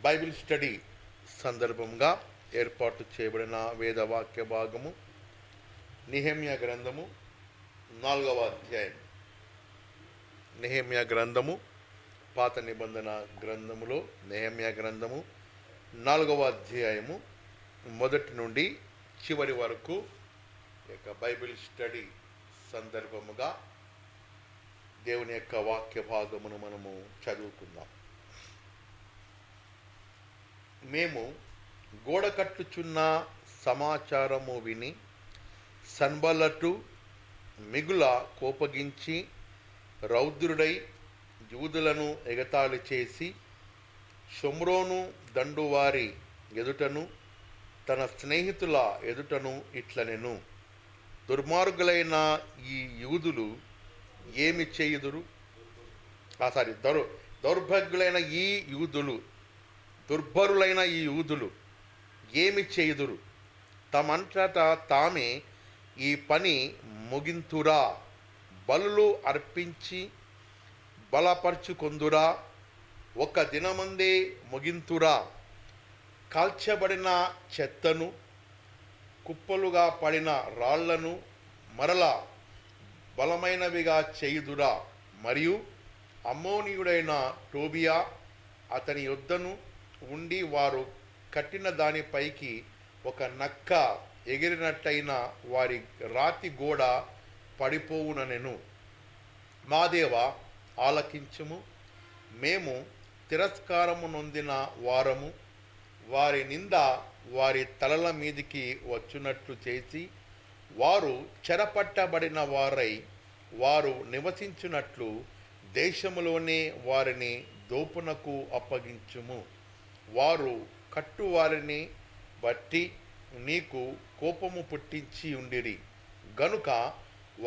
Bible study సందర్భంగా ఏర్పాటు చేయబడిన వేదవాక్య భాగము నెహెమ్యా గ్రంథము 4వ అధ్యాయం. నెహెమ్యా గ్రంథము పాత నిబంధన గ్రంథములో నెహెమ్యా గ్రంథము 4వ అధ్యాయము మొదటి నుండి చివరి వరకు బైబిల్ స్టడీ సందర్భముగా దేవుని యొక్క వాక్య భాగమును మనము చదువుకుందాం. మేము గోడ కట్టుచున్న సమాచారము విని సన్బల్లటు మిగుల కోపగించి రౌద్రుడై యూదులను ఎగతాళి చేసి షోమ్రోను దండువారి ఎదుటను తన స్నేహితుల ఎదుటను ఇట్లనెను, దుర్మార్గులైన ఈ యూదులు ఏమి చేయుదురు? దౌర్భాగ్యులైన ఈ యూదులు దుర్భరులైన ఈ యూదులు ఏమి చేయుదురు? తమంతటా తామే ఈ పని ముగింతురా? బలులు అర్పించి బలపరుచుకొందురా? ఒక దినమందే ముగింతురా? కాల్చబడిన చెత్తను, కుప్పలుగా పడిన రాళ్లను మరలా బలమైనవిగా చేయుదురా? మరియు అమ్మోనీయుడైన టోబియా అతని యొద్దను ఉండి వారు కట్టిన దానిపైకి ఒక నక్క ఎగిరినట్టయిన వారి రాతి గోడ పడిపోవుననెను. మా దేవా, ఆలకించుము. మేము తిరస్కారము నొందిన వారము. వారి నింద వారి తలల మీదికి వచ్చునట్లు చేసి వారు చెరపట్టబడిన వారై వారు నివసించున్నట్లు దేశములోనే వారిని దోపునకు అప్పగించుము. వారు కట్టువారిని బట్టి నీకు కోపము పుట్టించి ఉండిరి గనుక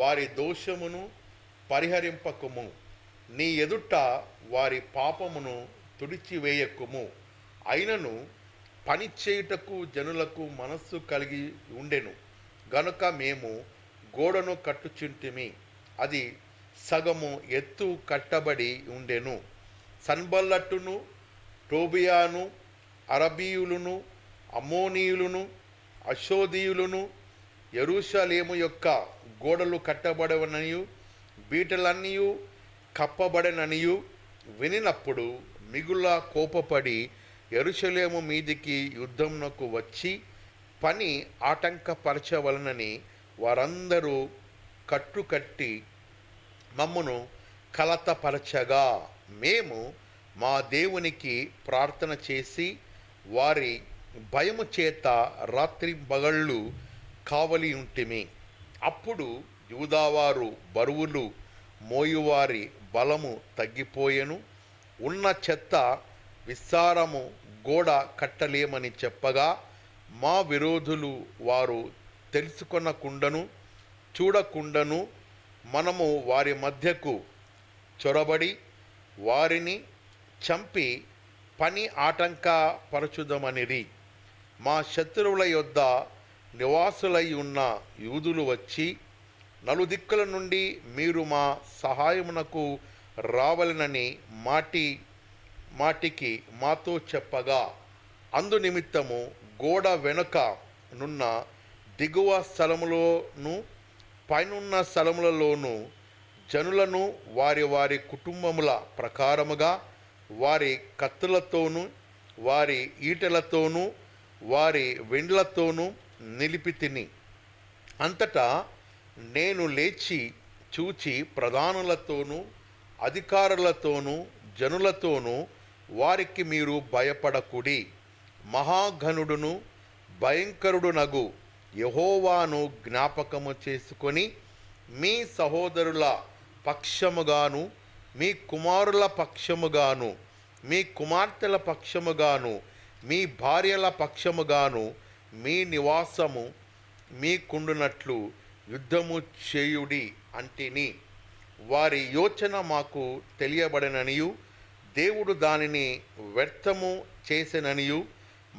వారి దోషమును పరిహరింపకుము. నీ ఎదుట వారి పాపమును తుడిచివేయకుము. అయినను పని చేయుటకు జనులకు మనస్సు కలిగి ఉండెను గనుక మేము గోడను కట్టుచుంటిమి. అది సగము ఎత్తు కట్టబడి ఉండెను. సన్బల్లటును, టోబియాను, అరబీయులను, అమ్మోనీయులను, అషోదీయులను యెరూషలేము యొక్క గోడలు కట్టబడవననియు బీటలన్నీయు కప్పబడననియు వినినప్పుడు మిగుల కోపపడి యెరూషలేము మీదికి యుద్ధమునకు వచ్చి పని ఆటంకపరచవలనని వారందరూ కట్టుకట్టి మమ్మును కలతపరచగా మేము మా దేవునికి ప్రార్థన చేసి వారి భయము చేత రాత్రింబగళ్ళు కావలి ఉంటిమి. అప్పుడు యూదావారు బరువులు మోయువారి బలము తగ్గిపోయెను. ఉన్న చెత్త విస్తారము గోడ కట్టలేమని చెప్పగా మా విరోధులు వారు తెలుసుకొనకుండను చూడకుండను మనము వారి మధ్యకు చొరబడి వారిని చంపి పని ఆటంకపరచుదమనిరి. మా శత్రువుల యొద్ద నివాసులై ఉన్న యూదులు వచ్చి నలుదిక్కుల నుండి మీరు మా సహాయమునకు రావాలనని మాటికి మాతో చెప్పగా అందు నిమిత్తము గోడ వెనుక నున్న దిగువ స్థలములోను పైనున్న స్థలములలోను జనులను వారి వారి కుటుంబముల ప్రకారముగా వారి కత్తులతోనూ వారి ఈటెలతోనూ వారి వెండ్లతోనూ నిలిపితిని. అంతటా నేను లేచి చూచి ప్రధానులతోనూ అధికారులతోనూ జనులతోనూ వారికి మీరు భయపడకుడి, మహాఘనుడును భయంకరుడునగు యెహోవాను జ్ఞాపకము చేసుకొని మీ సహోదరుల పక్షముగాను మీ కుమారుల పక్షముగాను మీ కుమార్తెల పక్షముగాను మీ భార్యల పక్షముగాను మీ నివాసము మీకుండునట్లు యుద్ధము చేయుడి అంటిని. వారి యోచన మాకు తెలియబడననియు దేవుడు దానిని వ్యర్థము చేసెననియు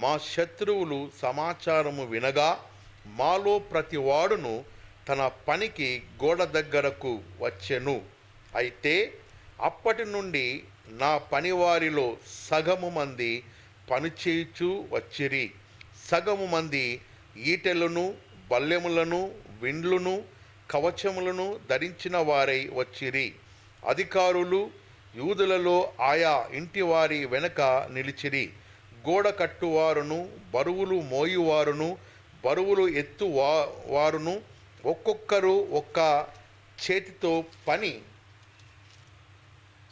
మా శత్రువులు సమాచారము వినగా మాలో ప్రతివాడును తన పనికి గోడ దగ్గరకు వచ్చెను. అయితే అప్పటి నుండి నా పనివారిలో సగము మంది పనిచేయుచు వచ్చిరి. సగము మంది ఈటెలను, బల్లెములను, విండ్లును, కవచములను ధరించిన వారై వచ్చిరి. అధికారులు యూదులలో ఆయా ఇంటివారి వెనక నిలిచిరి. గోడ కట్టువారును, బరువులు మోయువారును, బరువులు వారును ఒక్కొక్కరు ఒక్క చేతితో పని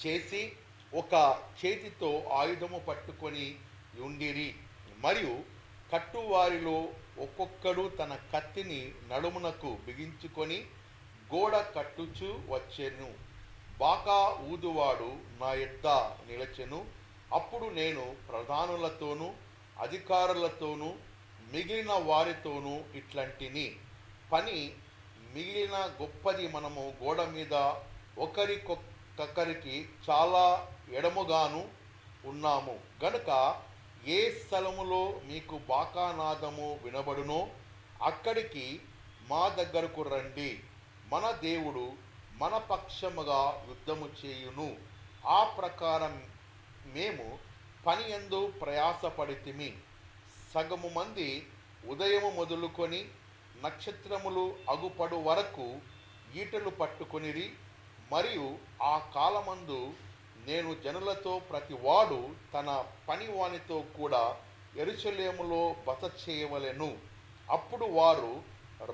చేసి ఒక చేతితో ఆయుధము పట్టుకొని ఉండిరి. మరియు కట్టువారిలో ఒక్కొక్కడు తన కత్తిని నడుమునకు బిగించుకొని గోడ కట్టుచు వచ్చెను. బాకా ఊదువాడు నా యొద్ద నిలచెను. అప్పుడు నేను ప్రధానులతోనూ అధికారులతోనూ మిగిలిన వారితోనూ ఇట్లాంటిని, పని మిగిలిన గొప్పది, మనము గోడ మీద ఒకరికొకరికి చాలా ఎడముగాను ఉన్నాము గనుక ఏ స్థలములో మీకు బాకానాదము వినబడునో అక్కడికి మా దగ్గరకు రండి. మన దేవుడు మన పక్షముగా యుద్ధము చేయును. ఆ ప్రకారం మేము పని యందు ప్రయాసపడితిమి. సగము మంది ఉదయము మొదలుకొని నక్షత్రములు అగుపడు వరకు ఈటలు పట్టుకొనిరి. మరియు ఆ కాలమందు నేను జనులతో ప్రతివాడు తన పనివానితో కూడా యెరూషలేములో బస చేయవలెను. అప్పుడు వారు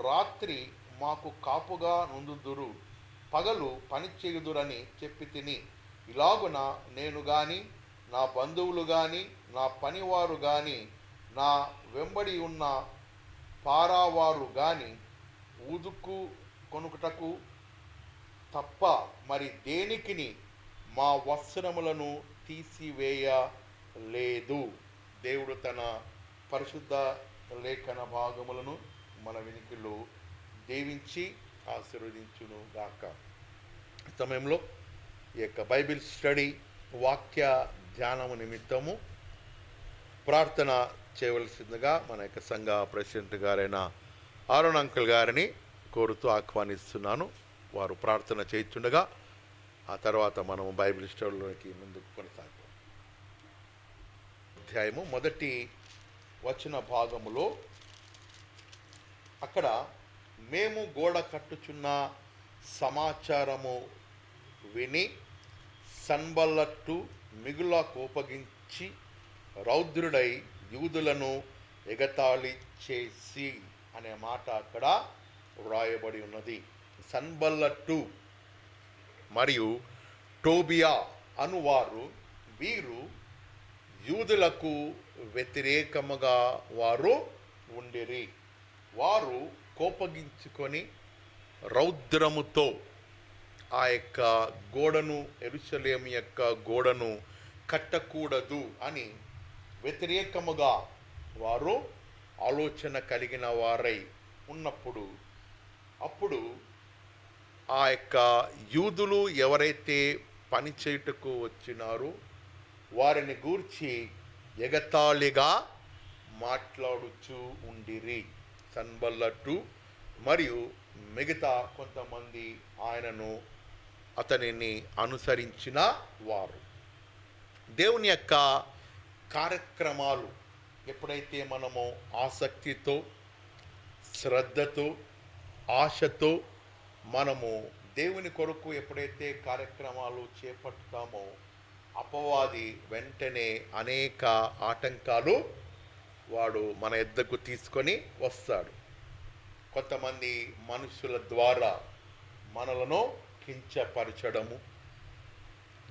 రాత్రి మాకు కాపుగా నుందుదురు, పగలు పని చేయుదురని చెప్పి తిని. ఇలాగున నేను గాని, నా బంధువులు గాని, నా పనివారు గాని, నా వెంబడి ఉన్న పారావారు గాని ఊదుకు కొనుటకు తప్ప మరి దేనికిని మా వస్త్రములను తీసివేయలేదు. దేవుడు తన పరిశుద్ధ లేఖన భాగములను మన వినికిలో దీవించి ఆశీర్వదించును గాక. సమయంలో ఈ యొక్క బైబిల్ స్టడీ వాక్య ధ్యానము నిమిత్తము ప్రార్థన చేయవలసిందిగా మన యొక్క సంఘ ప్రెసిడెంట్ గారైన ఆరోన్ అంకుల్ గారిని కోరుతూ ఆహ్వానిస్తున్నాను. వారు ప్రార్థన చేయించుండగా ఆ తర్వాత మనము బైబిల్ స్టడీలోకి ముందుకు కొనసాగుతాం. అధ్యాయము మొదటి వచన భాగములో అక్కడ మేము గోడ కట్టుచున్న సమాచారము విని సన్బల్లట్టు మిగుల కోపగించి రౌద్రుడై యూదులను ఎగతాళి చేసి అనే మాట అక్కడ వ్రాయబడి ఉన్నది. సన్బల్లట్టు మరియు టోబియా అనువారు వీరు యూదులకు వ్యతిరేకముగా వారు ఉండిరి. వారు కోపగించుకొని రౌద్రముతో ఆ యొక్క గోడను, యెరూషలేము యొక్క గోడను కట్టకూడదు అని వ్యతిరేకముగా వారు ఆలోచన కలిగిన వారై ఉన్నప్పుడు, అప్పుడు ఆ యొక్క యూదులు ఎవరైతే పని చేయుటకు వచ్చినారో వారిని గూర్చి ఎగతాళిగా మాట్లాడుచూ ఉండిరి. సన్బల్లట్టు మరియు మిగతా కొంతమంది అతనిని అనుసరించిన వారు. దేవుని యొక్క కార్యక్రమాలు ఎప్పుడైతే మనము ఆసక్తితో, శ్రద్ధతో, ఆశతో మనము దేవుని కొరకు ఎప్పుడైతే కార్యక్రమాలు చేపట్టుతామో అపవాది వెంటనే అనేక ఆటంకాలు వాడు మన ఎద్దకు తీసుకొని వస్తాడు. కొంతమంది మనుషుల ద్వారా మనలను కించపరచడము,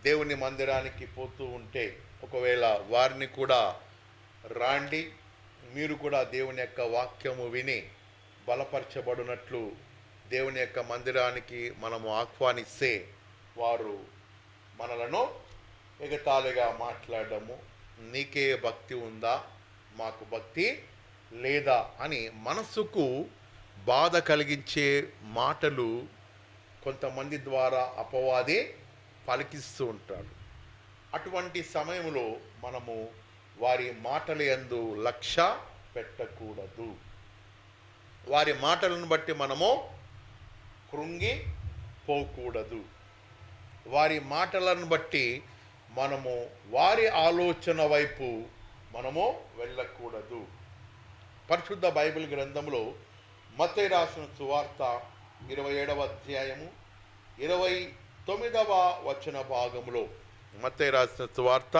దేవుని మందిరానికి పోతూ ఉంటే ఒకవేళ వారిని కూడా రాండి, మీరు కూడా దేవుని యొక్క వాక్యము విని బలపరచబడినట్లు దేవుని యొక్క మందిరానికి మనము ఆహ్వానిస్తే వారు మనలను ఎగతాళిగా మాట్లాడము, నీకే భక్తి ఉందా, మాకు భక్తి లేదా అని మనసుకు బాధ కలిగించే మాటలు కొంతమంది ద్వారా అపవాది పలికిస్తూ ఉంటాడు. అటువంటి సమయంలో మనము వారి మాటల యందు లక్ష్య పెట్టకూడదు. వారి మాటలను బట్టి మనము కృంగిపోకూడదు. వారి మాటలను బట్టి మనము వారి ఆలోచన వైపు మనము వెళ్ళకూడదు. పరిశుద్ధ బైబిల్ గ్రంథంలో మత్తయి రాసిన సువార్త 27వ అధ్యాయము 29వ వచన భాగంలో, మత్తయి రాసిన సువార్త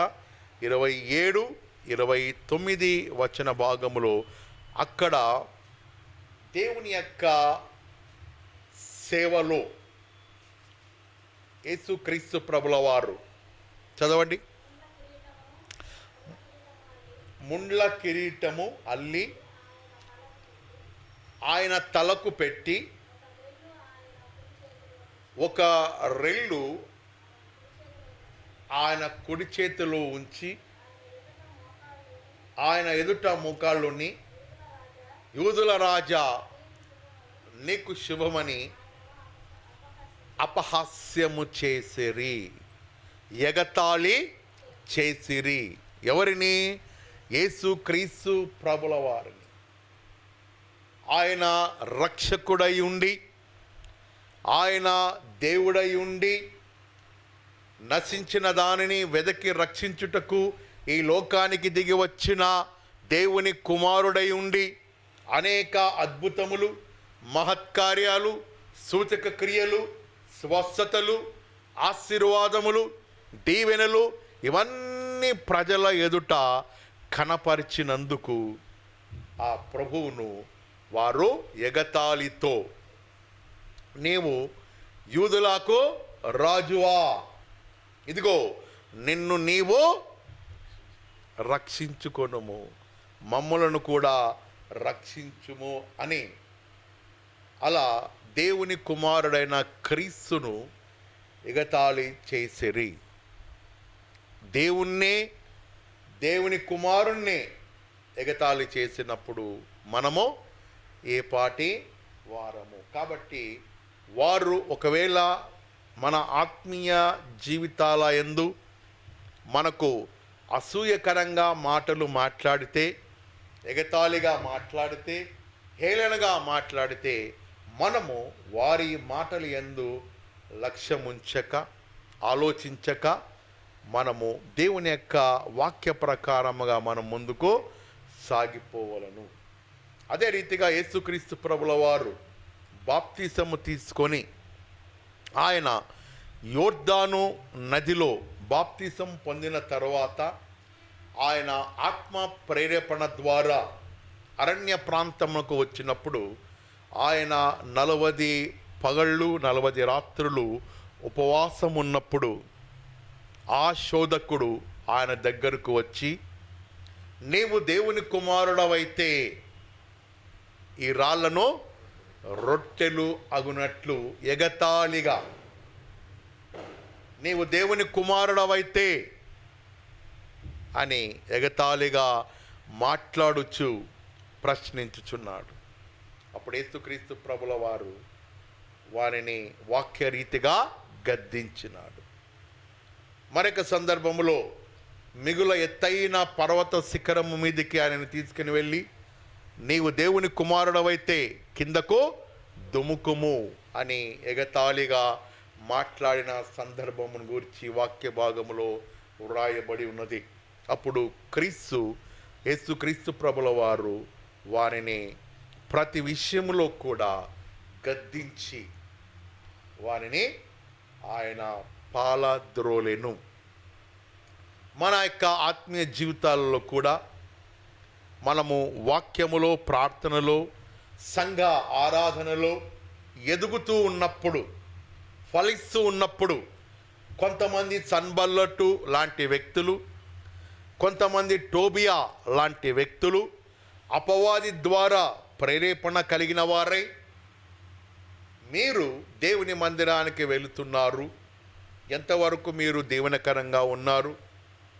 27-29 వచన భాగములో అక్కడ దేవుని యొక్క సేవలో యేసుక్రీస్తు ప్రభుల వారు, చదవండి, ముండ్ల కిరీటము అల్లి ఆయన తలకు పెట్టి ఒక రెల్లు ఆయన కుడి చేతిలో ఉంచి ఆయన ఎదుట మోకాళ్ళుని, యూదుల రాజా నీకు శుభమని అపహాస్యము చేసిరి, ఎగతాళి చేసిరి. ఎవరిని? యేసుక్రీస్తు ప్రభుల వారిని. ఆయన రక్షకుడై ఉండి, ఆయన దేవుడై ఉండి, నశించిన దానిని వెదకి రక్షించుటకు ఈ లోకానికి దిగి వచ్చిన దేవుని కుమారుడై ఉండి అనేక అద్భుతములు, మహత్కార్యాలు, సూచక క్రియలు, స్వస్థతలు, ఆశీర్వాదములు, దీవెనలు ఇవన్నీ ప్రజల ఎదుట కనపరిచినందుకు ఆ ప్రభువును వారు ఎగతాళితో, నీవు యూదులకు రాజువా, ఇదిగో నిన్ను నీవు రక్షించుకొనుము, మమ్ములను కూడా రక్షించుము అని అలా దేవుని కుమారుడైన క్రీస్తును ఎగతాళి చేసిరి. దేవుని కుమారుణ్ణి ఎగతాళి చేసినప్పుడు మనము ఏ పాటి వారము. కాబట్టి వారు ఒకవేళ మన ఆత్మీయ జీవితాల యందు మనకు అసూయకరంగా మాటలు మాట్లాడితే, ఎగతాళిగా మాట్లాడితే, హేళనగా మాట్లాడితే, మనము వారి మాటలు యందు లక్ష్యముంచక, ఆలోచించక మనము దేవుని యొక్క వాక్య ప్రకారముగా మనం ముందుకు సాగిపోవలను. అదే రీతిగా యేసుక్రీస్తు ప్రభుల వారు బాప్తిసము తీసుకొని ఆయన యోర్దాను నదిలో బాప్తిసం పొందిన తరువాత ఆయన ఆత్మ ప్రేరేపణ ద్వారా అరణ్య ప్రాంతములకు వచ్చినప్పుడు ఆయన 40 పగళ్ళు 40 రాత్రులు ఉపవాసం ఉన్నప్పుడు ఆ శోధకుడు ఆయన దగ్గరకు వచ్చి, నీవు దేవుని కుమారుడవైతే ఈ రాళ్లను రొట్టెలు అగునట్లు ఎగతాళిగా, నీవు దేవుని కుమారుడవైతే అని ఎగతాళిగా మాట్లాడుచు ప్రశ్నించుచున్నాడు. అప్పుడు యేసుక్రీస్తు ప్రభుల వారు వారిని వాక్యరీతిగా గద్దించినాడు. మరొక సందర్భములో మిగుల ఎత్తైన పర్వత శిఖరము మీదికి ఆయనను తీసుకుని వెళ్ళి, నీవు దేవుని కుమారుడవైతే కిందకు దుముకుము అని ఎగతాళిగా మాట్లాడిన సందర్భమును గురించి వాక్య భాగములో వ్రాయబడి ఉన్నది. అప్పుడు యేసుక్రీస్తు ప్రభుల వారు వారిని ప్రతి విషయములో కూడా గద్దించి వారిని ఆయన పాలద్రోలెను. మన యొక్క ఆత్మీయ జీవితాలలో కూడా మనము వాక్యములో, ప్రార్థనలో, సంఘ ఆరాధనలో ఎదుగుతూ ఉన్నప్పుడు, ఫలిస్తూ ఉన్నప్పుడు కొంతమంది సన్బల్లటు లాంటి వ్యక్తులు, కొంతమంది టోబియా లాంటి వ్యక్తులు అపవాది ద్వారా ప్రేరేపణ కలిగిన వారై, మీరు దేవుని మందిరానికి వెళుతున్నారు, ఎంతవరకు మీరు దీవెనకరంగా ఉన్నారు,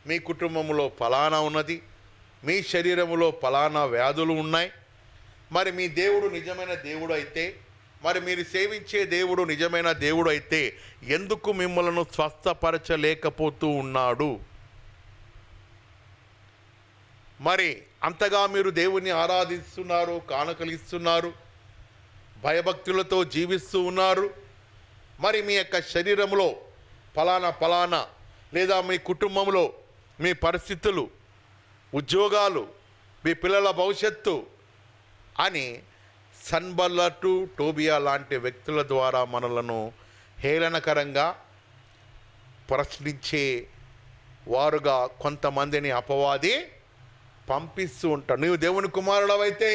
మీ కుటుంబంలో ఫలానా ఉన్నది, మీ శరీరములో ఫలానా వ్యాధులు ఉన్నాయి, మరి మీ దేవుడు నిజమైన దేవుడు అయితే, మరి మీరు సేవించే దేవుడు నిజమైన దేవుడు అయితే ఎందుకు మిమ్మల్ని స్వస్థపరచలేకపోతూ ఉన్నాడు? మరి అంతగా మీరు దేవుణ్ణి ఆరాధిస్తున్నారు, కానుకలు ఇస్తున్నారు, భయభక్తులతో జీవిస్తూ ఉన్నారు, మరి మీ యొక్క శరీరంలో ఫలానా లేదా మీ కుటుంబంలో మీ పరిస్థితులు, ఉద్యోగాలు, మీ పిల్లల భవిష్యత్తు అని సన్బల్లటు, టోబియా లాంటి వ్యక్తుల ద్వారా మనలను హేళనకరంగా ప్రశ్నించే వారుగా కొంతమందిని అపవాది పంపిస్తూ ఉంటాడు. నీవు దేవుని కుమారుడవైతే,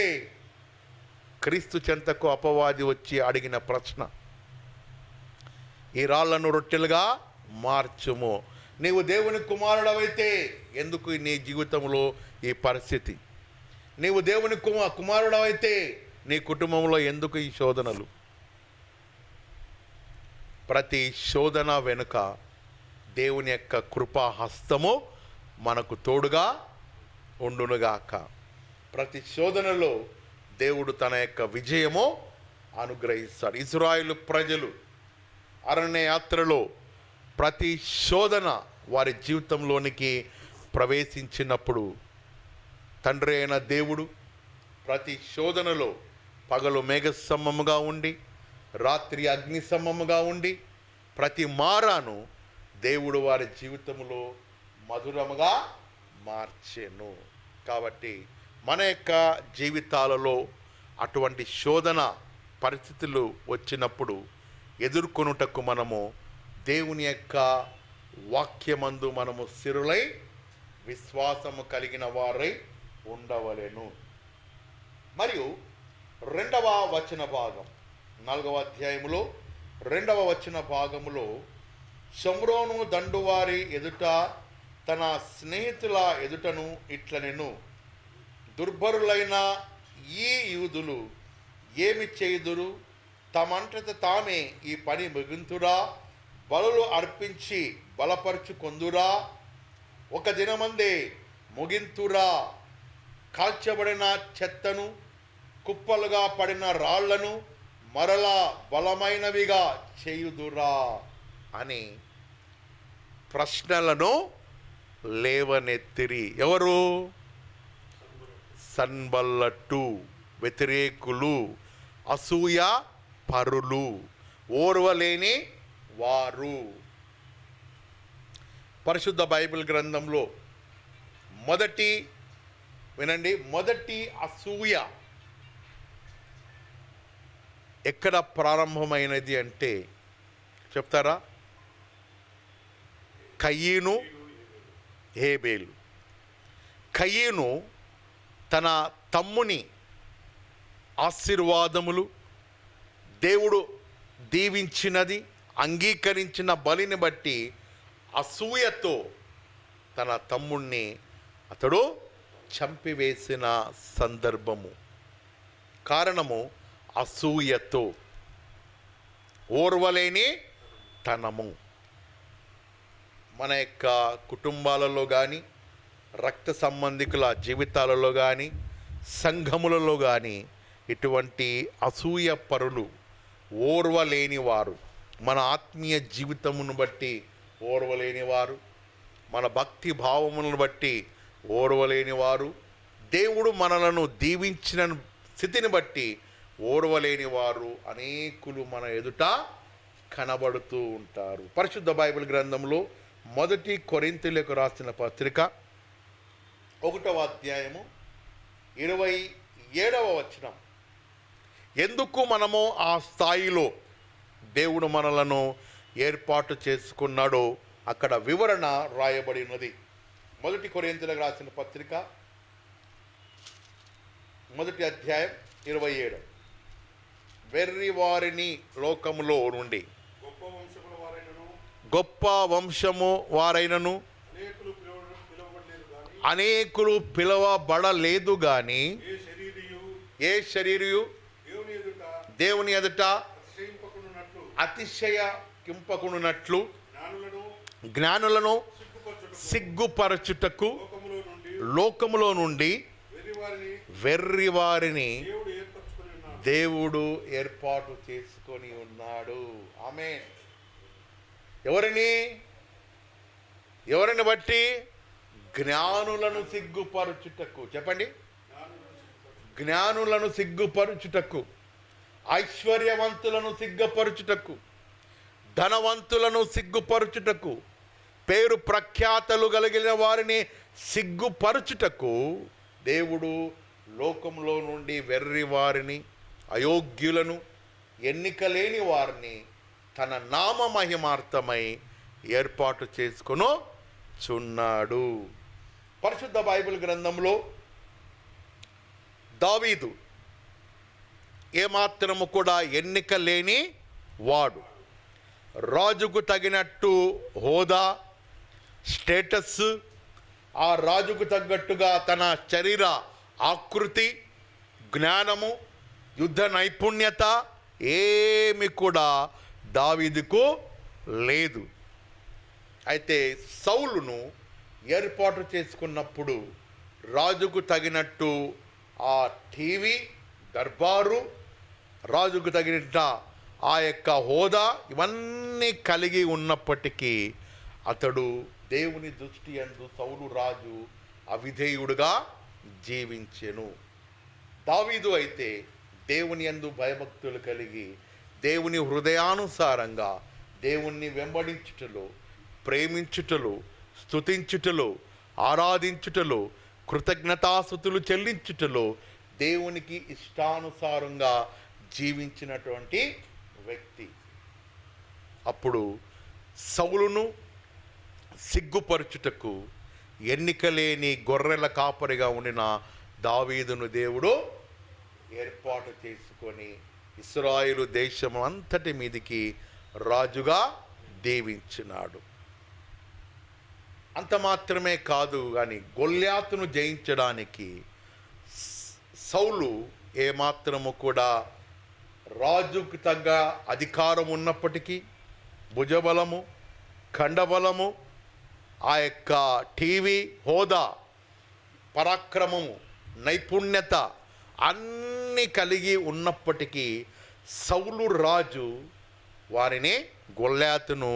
క్రీస్తు చెంతకు అపవాది వచ్చి అడిగిన ప్రశ్న, ఈ రాళ్లను రొట్టెలుగా మార్చుము. నీవు దేవుని కుమారుడవైతే ఎందుకు నీ జీవితంలో ఈ పరిస్థితి? నీవు దేవుని కుమారుడవైతే నీ కుటుంబంలో ఎందుకు ఈ శోధనలు? ప్రతి శోధన వెనుక దేవుని యొక్క కృపా హస్తము మనకు తోడుగా ఉండునుగాక. ప్రతి శోధనలో దేవుడు తన యొక్క విజయము అనుగ్రహిస్తాడు. ఇశ్రాయేలు ప్రజలు అరణ్య యాత్రలో ప్రతి శోధన వారి జీవితంలోనికి ప్రవేశించినప్పుడు తండ్రి అయిన దేవుడు ప్రతి శోధనలో పగలు మేఘస్తంభముగా ఉండి, రాత్రి అగ్నిస్తంభముగా ఉండి, ప్రతి మారాను దేవుడు వారి జీవితంలో మధురముగా మార్చెను. కాబట్టి మన యొక్క జీవితాలలో అటువంటి శోధన పరిస్థితులు వచ్చినప్పుడు ఎదుర్కొనుటకు మనము దేవుని యొక్క వాక్యమందు మనము స్థిరులై విశ్వాసము కలిగిన వారై ఉండవలెను. మరియు 2వ వచన భాగం 4వ అధ్యాయములో 2వ వచన భాగములో, షోమ్రోను దండువారి ఎదుట తన స్నేహితుల ఎదుటను ఇట్లనెను, దుర్భరులైన ఈ యూదులు ఏమి చేయుదురు? తమంతట తామే ఈ పని ముగింతురా? బలులు అర్పించి బలపరుచుకొందురా? ఒక దినమందే ముగింతురా? కాల్చబడిన చెత్తను, కుప్పలుగా పడిన రాళ్లను మరలా బలమైనవిగా చేయుదురా అని ప్రశ్నలను లేవనెత్తిరి. ఎవరు? సన్బల్లటు, వ్యతిరేకులు, అసూయ పరులు, ఓర్వలేని వారు. పరిశుద్ధ బైబిల్ గ్రంథంలో మొదటి అసూయ ఎక్కడ ప్రారంభమైనది అంటే చెప్తారా? కయీను, హేబేలు. కయీను తన తమ్ముని ఆశీర్వాదములు, దేవుడు దీవించినది, అంగీకరించిన బలిని బట్టి అసూయతో తన తమ్ముణ్ణి అతడు చంపివేసిన సందర్భము. కారణము అసూయతో, ఓర్వలేని తనము. మన యొక్క కుటుంబాలలో కానీ, రక్త సంబంధికుల జీవితాలలో కానీ, సంఘములలో కానీ ఇటువంటి అసూయ పరులు, ఓర్వలేని వారు, మన ఆత్మీయ జీవితమును బట్టి ఓర్వలేని వారు, మన భక్తి భావములను బట్టి ఓర్వలేని వారు, దేవుడు మనలను దీవించిన స్థితిని బట్టి ఓర్వలేని వారు అనేకులు మన ఎదుట కనబడుతూ ఉంటారు. పరిశుద్ధ బైబిల్ గ్రంథంలో 1 కొరింథీయులకు రాసిన పత్రిక 1వ అధ్యాయము 27వ వచనం. ఎందుకు మనము ఆ స్థాయిలో దేవుడు మనలను ఏర్పాటు చేసుకున్నాడో అక్కడ వివరణ రాయబడి ఉన్నది. 1 కొరింథీయులకు రాసిన పత్రిక 1వ అధ్యాయం 27. వెర్రి వారిని లోకములో నుండి, గొప్ప వంశము వారైనను అనేకులు పిలవబడలేదు గాని ఏ శరీరియు దేవుని ఎదుట అతిశయింపకున్నట్లు జ్ఞానులను సిగ్గుపరచుటకు లోకములో నుండి వెర్రి వారిని దేవుడు ఏర్పాటు చేసుకొని ఉన్నాడు. ఆమేన్. ఎవరిని బట్టి? జ్ఞానులను సిగ్గుపరచుటకు. చెప్పండి. జ్ఞానులను సిగ్గుపరచుటకు, ఐశ్వర్యవంతులను సిగ్గుపరచుటకు, ధనవంతులను సిగ్గుపరచుటకు, పేరు ప్రఖ్యాతలు కలిగిన వారిని సిగ్గుపరచుటకు దేవుడు లోకంలో నుండి వెర్రి వారిని, అయోగ్యులను, ఎన్నిక లేని వారిని తన నామ మహిమార్థమై ఏర్పాటు చేసుకుని చున్నాడు. పరిశుద్ధ బైబిల్ గ్రంథంలో దావీదు ఏమాత్రము కూడా ఎన్నిక లేని వాడు. రాజుకు తగినట్టు హోదా, స్టేటస్, ఆ రాజుకు తగ్గట్టుగా తన శరీర ఆకృతి, జ్ఞానము, యుద్ధ నైపుణ్యత ఏమి కూడా దావీదుకు లేదు. అయితే సౌలును ఏర్పాటు చేసుకున్నప్పుడు రాజుకు తగినట్టు ఆ టీవీ, దర్బారు, రాజుకు తగినట్ట ఆ యొక్క హోదా ఇవన్నీ కలిగి ఉన్నప్పటికీ అతడు దేవుని దృష్టి యందు సౌలు రాజు అవిధేయుడుగా జీవించెను. దావీదు అయితే దేవుని యందు భయభక్తులు కలిగి దేవుని హృదయానుసారంగా దేవుణ్ణి వెంబడించుటలో, ప్రేమించుటలో, స్తుతించుటలో, ఆరాధించుటలో, కృతజ్ఞతాస్తుతులు చెల్లించుటలో దేవునికి ఇష్టానుసారంగా జీవించినటువంటి వ్యక్తి. అప్పుడు సౌలును సిగ్గుపరచుటకు ఎన్నికలేని గొర్రెల కాపరిగా ఉండిన దావీదును దేవుడు ఏర్పాటు చేసుకొని ఇశ్రాయేలు దేశం అంతటి మీదికి రాజుగా దీవించినాడు. అంత మాత్రమే కాదు కానీ గొల్యాతును జయించడానికి సౌలు ఏమాత్రము కూడా రాజుకు తగ్గ అధికారం ఉన్నప్పటికీ భుజబలము, ఖండబలము, ఆ యొక్క టీవీ హోదా, పరాక్రమము, నైపుణ్యత అన్నీ కలిగి ఉన్నప్పటికీ సౌలు రాజు వారిని గొల్యాతును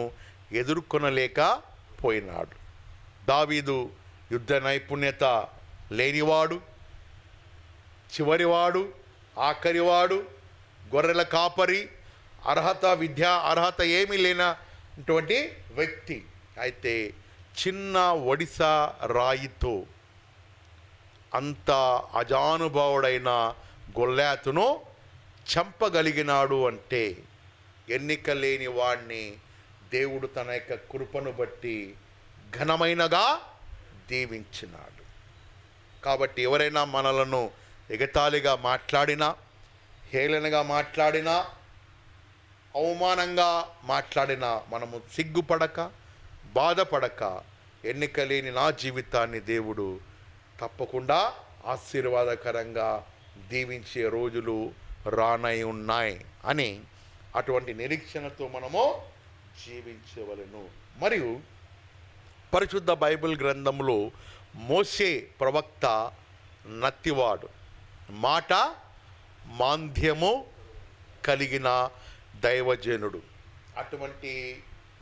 ఎదుర్కొనలేకపోయినాడు. దావీదు యుద్ధ నైపుణ్యత లేనివాడు, చివరివాడు, ఆఖరివాడు, గొర్రెల కాపరి, విద్యా అర్హత ఏమీ లేనటువంటి వ్యక్తి. అయితే చిన్న ఒడిశా రాయితో అంత అజానుభావుడైన గొల్యాతును చంపగలిగినాడు అంటే ఎన్నిక లేని వాడిని దేవుడు తన యొక్క కృపను బట్టి ఘనమైనగా దీవించినాడు. కాబట్టి ఎవరైనా మనలను ఎగతాళిగా మాట్లాడినా, హేళనగా మాట్లాడినా, అవమానంగా మాట్లాడినా మనము సిగ్గుపడక, బాధపడక ఎన్నిక లేని నా జీవితాన్ని దేవుడు తప్పకుండా ఆశీర్వాదకరంగా దీవించే రోజులు రానై ఉన్నాయి అని అటువంటి నిరీక్షణతో మనము జీవించవలెను. మరియు పరిశుద్ధ బైబిల్ గ్రంథంలో మోషే ప్రవక్త నత్తివాడు, మాట మాంద్యము కలిగిన దైవజనుడు. అటువంటి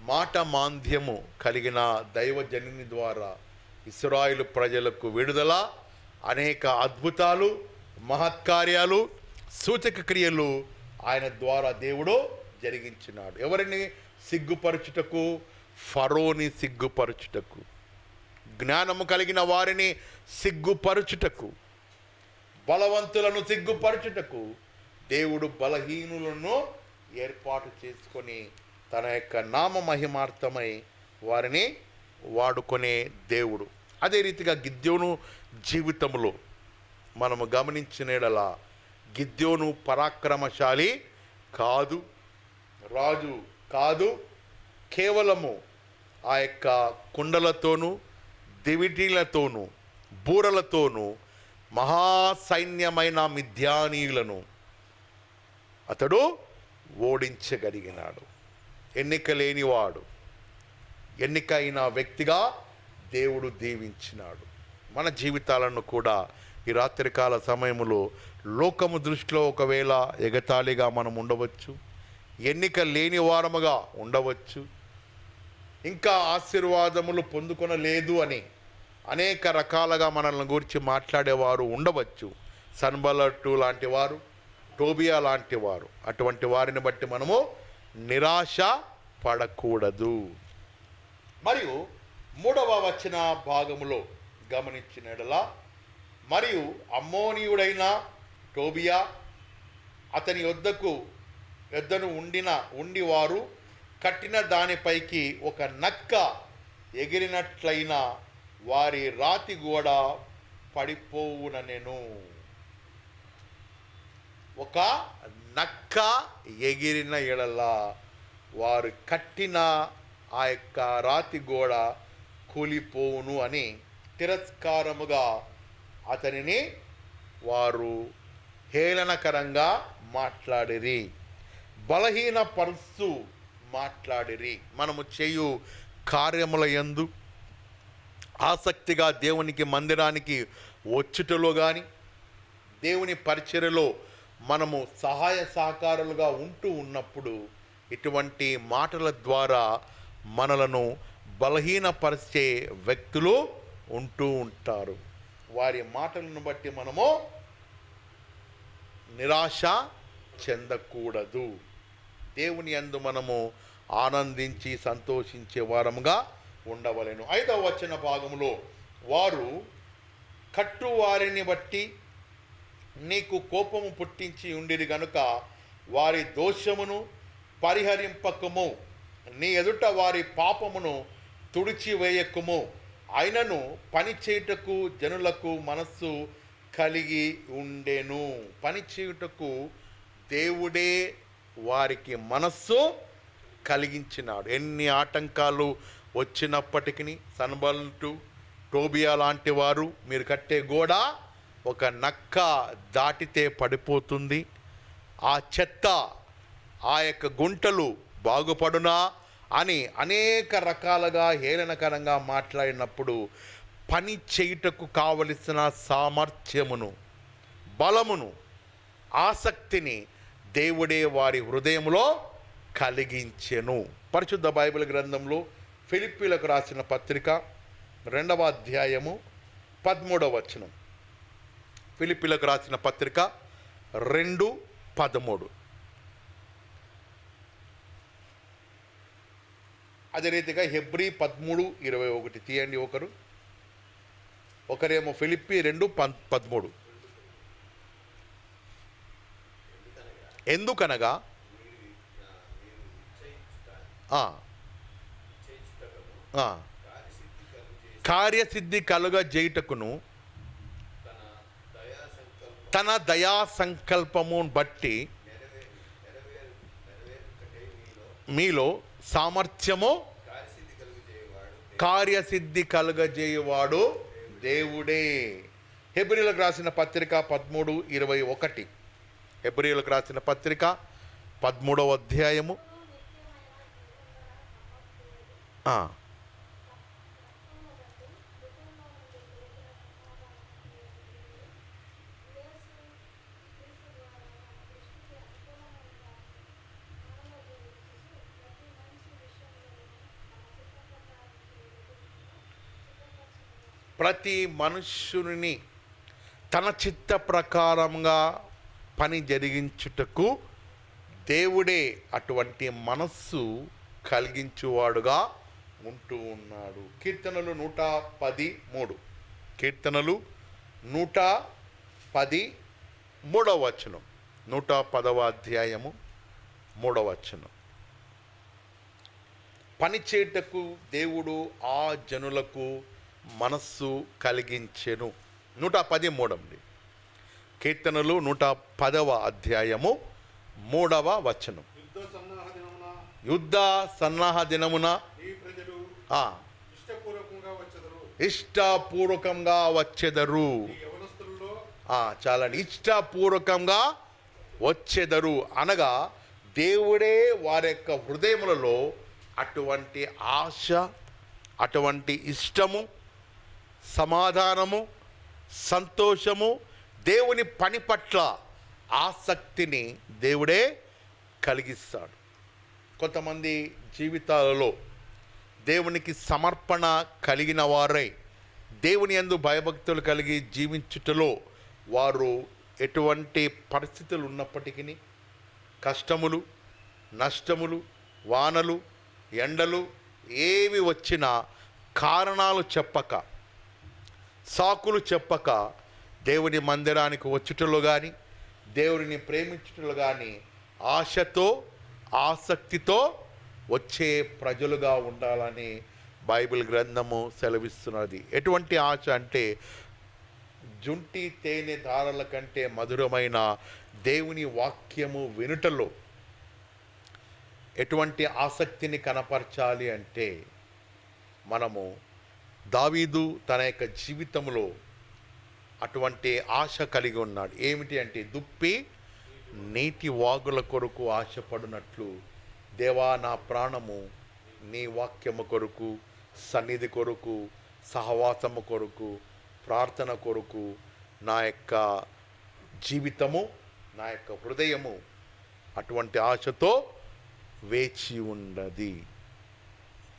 మాట మాంద్యము కలిగిన దైవజనుని ద్వారా ఇశ్రాయేలు ప్రజలకు విడుదల, అనేక అద్భుతాలు, మహత్కార్యాలు, సూచక క్రియలు ఆయన ద్వారా దేవుడు జరిగించినాడు. ఎవరిని సిగ్గుపరచుటకు? ఫరోని సిగ్గుపరచుటకు, జ్ఞానము కలిగిన వారిని సిగ్గుపరచుటకు, బలవంతులను సిగ్గుపరచుటకు దేవుడు బలహీనులను ఏర్పాటు చేసుకొని తన యొక్క నామ మహిమార్థమై వారిని వాడుకునే దేవుడు. అదే రీతిగా గిద్యోను జీవితంలో మనము గమనించినలా గిద్యోను పరాక్రమశాలి కాదు, రాజు కాదు. కేవలము ఆ యొక్క కుండలతోనూ, దివిటీలతోనూ, బూరలతోనూ మహాసైన్యమైన మిద్యానీయులను అతడు ఓడించగలిగినాడు. ఎన్నిక లేనివాడు, ఎన్నికైన వ్యక్తిగా దేవుడు దీవించినాడు. మన జీవితాలను కూడా ఈ రాత్రికాల సమయంలో లోకము దృష్టిలో ఒకవేళ ఎగతాళిగా మనం ఉండవచ్చు, ఎన్నిక లేని వారముగా ఉండవచ్చు, ఇంకా ఆశీర్వాదములు పొందుకొనలేదు అని అనేక రకాలుగా మనల్ని గురించి మాట్లాడేవారు ఉండవచ్చు. సన్బలట్టు లాంటి వారు, టోబియా లాంటి వారు. అటువంటి వారిని బట్టి మనము నిరాశ పడకూడదు. మరియు 3వ వచన భాగములో గమనించినడలా, మరియు అమ్మోనీయుడైన టోబియా అతని యొద్దను ఉండి వారు కట్టిన దానిపైకి ఒక నక్క ఎగిరినట్లయిన వారి రాతి గోడ పడిపోవుననెను. ఒక నక్క ఎగిరిన ఎడల వారు కట్టిన ఆ యొక్క రాతి గోడ కూలిపోవును అని తిరస్కారముగా అతనిని వారు హేళనకరంగా మాట్లాడిరి, బలహీనపరుస్తూ మాట్లాడిరి. మనము చేయు కార్యముల యందు ఆసక్తిగా దేవునికి మందిరానికి వచ్చుటలో కానీ, దేవుని పరిచర్యలో మనము సహాయ సహకారులుగా ఉంటూ ఉన్నప్పుడు ఇటువంటి మాటల ద్వారా మనలను బలహీనపరిచే వ్యక్తులు ఉంటూ ఉంటారు. వారి మాటలను బట్టి మనము నిరాశ చెందకూడదు. దేవుని యందు మనము ఆనందించి సంతోషించే వారముగా ఉండవలెను. 5వ వచన భాగంలో, వారు కట్టువారిని బట్టి నీకు కోపము పుట్టించి ఉండిరి గనుక వారి దోషమును పరిహరింపకము, నీ ఎదుట వారి పాపమును తుడిచివేయకము. అయినను పని చేయుటకు జనులకు మనస్సు కలిగి ఉండెను. పని చేయుటకు దేవుడే వారికి మనస్సు కలిగించినాడు. ఎన్ని ఆటంకాలు వచ్చినప్పటికీ సన్బల్టు టోబియా లాంటి వారు, మీరు కట్టే గోడ ఒక నక్క దాటితే పడిపోతుంది, ఆ చెత్త ఆ యొక్క గుంటలు బాగుపడునా అని అనేక రకాలుగా హేళనకరంగా మాట్లాడినప్పుడు పని చేయుటకు కావలసిన సామర్థ్యమును, బలమును, ఆసక్తిని దేవుడే వారి హృదయంలో కలిగించెను. పరిశుద్ధ బైబిల్ గ్రంథంలో ఫిలిప్పీలకు రాసిన పత్రిక 2వ అధ్యాయము 13వ వచనం. ఫిలిప్పీలకు రాసిన పత్రిక 2:13. అదే రీతిగా హెబ్రీ 13:21 తీయండి. ఒకరేమో ఫిలిప్పీ 2:13. ఎందుకనగా కార్యసిద్ధి కలుగ చేయుటకును తన దయా సంకల్పము బట్టి మీలో సామర్థ్యము కార్యసిద్ధి కలుగజేయువాడు దేవుడే. హెబ్రీయులకు రాసిన పత్రిక 13:21. హెబ్రీయులకు రాసిన పత్రిక 13వ అధ్యాయము ప్రతి మనుష్యుని తన చిత్త ప్రకారంగా పని జరిగించుటకు దేవుడే అటువంటి మనస్సు కలిగించువాడుగా ఉంటూ ఉన్నాడు. కీర్తనలు 113. కీర్తనలు 113వ వచనం. 110వ అధ్యాయము 3వ వచనం. పని చేయుటకు దేవుడు ఆ జనులకు మనస్సు కలిగించెను. 113. కీర్తనలు 110వ అధ్యాయము 3వ వచనం. యుద్ధ సన్నాహ దినమున ఇష్టపూర్వకంగా వచ్చెదరు. చాలండి, ఇష్టపూర్వకంగా వచ్చెదరు అనగా దేవుడే వారి యొక్క హృదయములలో అటువంటి ఆశ, అటువంటి ఇష్టము, సమాధానము, సంతోషము, దేవుని పని పట్ల ఆసక్తిని దేవుడే కలిగిస్తాడు. కొంతమంది జీవితాలలో దేవునికి సమర్పణ కలిగిన వారై దేవుని యందు భయభక్తులు కలిగి జీవించుటలో వారు ఎటువంటి పరిస్థితులు ఉన్నప్పటికీ, కష్టములు, నష్టములు, వానలు, ఎండలు ఏవి వచ్చినా కారణాలు చెప్పక, సాకులు చెప్పక దేవుని మందిరానికి వచ్చుటలో కానీ, దేవుడిని ప్రేమించుటలో కానీ ఆశతో, ఆసక్తితో వచ్చే ప్రజలుగా ఉండాలని బైబిల్ గ్రంథము సెలవిస్తున్నది. ఎటువంటి ఆశ అంటే, జుంటి తేనె ధారల కంటే మధురమైన దేవుని వాక్యము వినుటలో ఎటువంటి ఆసక్తిని కనపరచాలి అంటే, మనము దావీదు తన యొక్క జీవితంలో అటువంటి ఆశ కలిగి ఉన్నాడు. ఏమిటి అంటే, దుప్పి నీటి వాగుల కొరకు ఆశపడినట్లు, దేవా నా ప్రాణము నీ వాక్యము కొరకు, సన్నిధి కొరకు, సహవాసము కొరకు, ప్రార్థన కొరకు నా యొక్క జీవితము, నా యొక్క హృదయము అటువంటి ఆశతో వేచి ఉన్నది.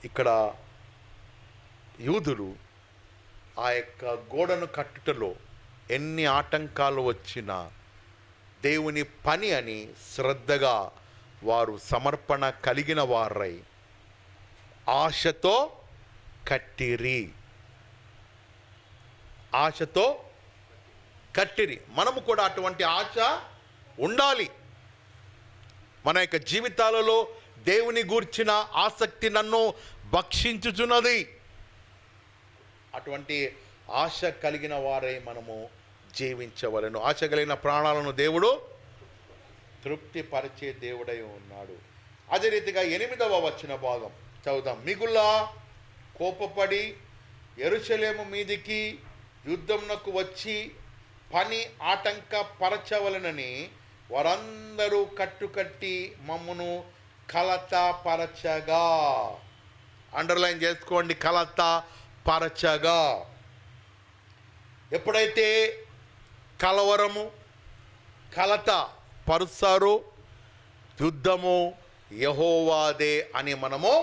ఇక్కడ యూదులు ఆ యొక్క గోడను కట్టుటలో ఎన్ని ఆటంకాలు వచ్చినా దేవుని పని అని శ్రద్ధగా వారు సమర్పణ కలిగిన వారై ఆశతో కట్టిరి. ఆశతో కట్టిరి. మనము కూడా అటువంటి ఆశ ఉండాలి. మన యొక్క జీవితాలలో దేవుని గూర్చిన ఆసక్తి నన్ను భక్షించుచున్నది. అటువంటి ఆశ కలిగిన వారై మనము జీవించవలెను. ఆశ కలిగిన ప్రాణాలను దేవుడు తృప్తిపరిచే దేవుడై ఉన్నాడు. అదే రీతిగా 8వ వచన భాగం చదువుదాం. మిగులా కోపపడి యెరూషలేము మీదికి యుద్ధమునకు వచ్చి పని ఆటంకపరచవలెనని వారందరూ కట్టుకట్టి మమ్మును కలతపరచగా. అండర్లైన్ చేసుకోండి, కలతపరచగా. ఎప్పుడైతే కలవరము, కలత పరుస్తారో, యుద్ధము యెహోవాదే అని మనము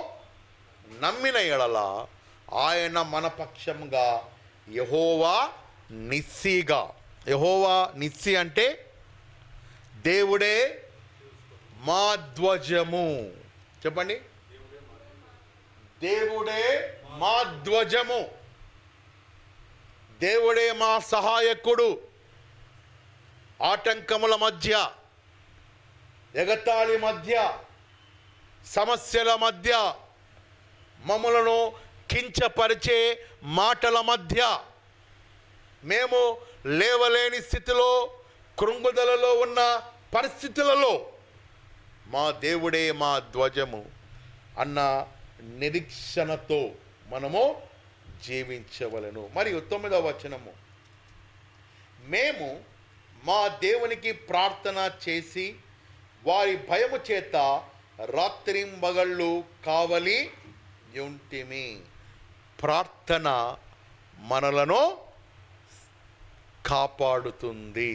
నమ్మిన ఎడల ఆయన మన పక్షంగా యెహోవా నిస్సిగా. యెహోవా నిస్సి అంటే దేవుడే మా ధ్వజము. చెప్పండి, దేవుడే మా ధ్వజము, దేవుడే మా సహాయకుడు. ఆటంకముల మధ్య, ఎగతాళి మధ్య, సమస్యల మధ్య, మమ్మలను కించపరిచే మాటల మధ్య, మేము లేవలేని స్థితిలో, కృంగుదలలో ఉన్న పరిస్థితులలో మా దేవుడే మా ధ్వజము అన్న నిరీక్షణతో మనము జీవించవలెను. మరియు 9వ వచనము, మేము మా దేవునికి ప్రార్థన చేసి వారి భయము చేత రాత్రింబగళ్ళు కావలి యుంటిమి. ప్రార్థన మనలను కాపాడుతుంది.